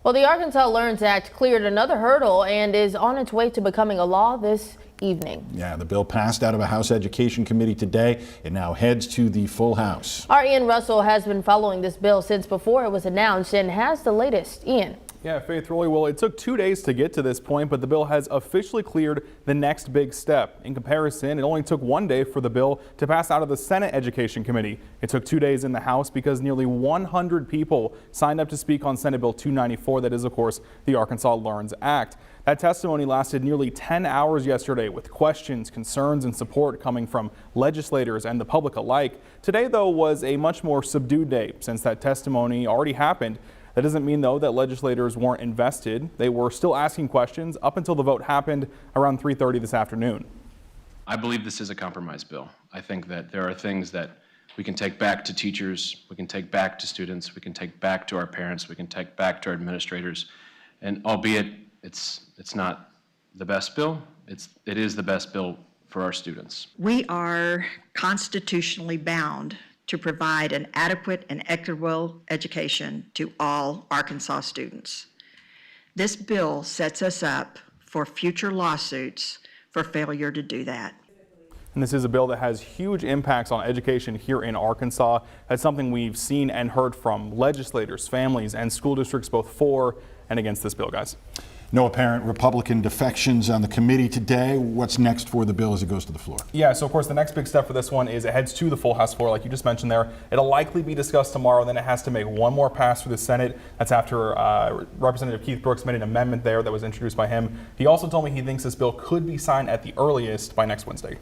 Well, the Arkansas Learns Act cleared another hurdle and is on its way to becoming a law this evening. Yeah, the bill passed out of a House Education Committee today. It now heads to the full House. Our Ian Russell has been following this bill since before it was announced and has the latest. Ian. Yeah, Faith, really well. It took 2 days to get to this point, but the bill has officially cleared the next big step. In comparison, it only took 1 day for the bill to pass out of the Senate Education Committee. It took 2 days in the House because nearly 100 people signed up to speak on Senate Bill 294. That is, of course, the Arkansas Learns Act. That testimony lasted nearly 10 hours yesterday with questions, concerns, and support coming from legislators and the public alike. Today, though, was a much more subdued day since that testimony already happened. That doesn't mean, though, that legislators weren't invested. They were still asking questions up until the vote happened around 3:30 this afternoon. I believe this is a compromise bill. I think that there are things that we can take back to teachers, we can take back to students, we can take back to our parents, we can take back to our administrators. And albeit it's not the best bill, it is the best bill for our students. We are constitutionally bound to provide an adequate and equitable education to all Arkansas students. This bill sets us up for future lawsuits for failure to do that. And this is a bill that has huge impacts on education here in Arkansas. That's something we've seen and heard from legislators, families, and school districts both for and against this bill, guys. No apparent Republican defections on the committee today. What's next for the bill as it goes to the floor? Yeah, so of course the next big step for this one is it heads to the full House floor, like you just mentioned there. It'll likely be discussed tomorrow, then it has to make one more pass through the Senate. That's after Representative Keith Brooks made an amendment there that was introduced by him. He also told me he thinks this bill could be signed at the earliest by next Wednesday.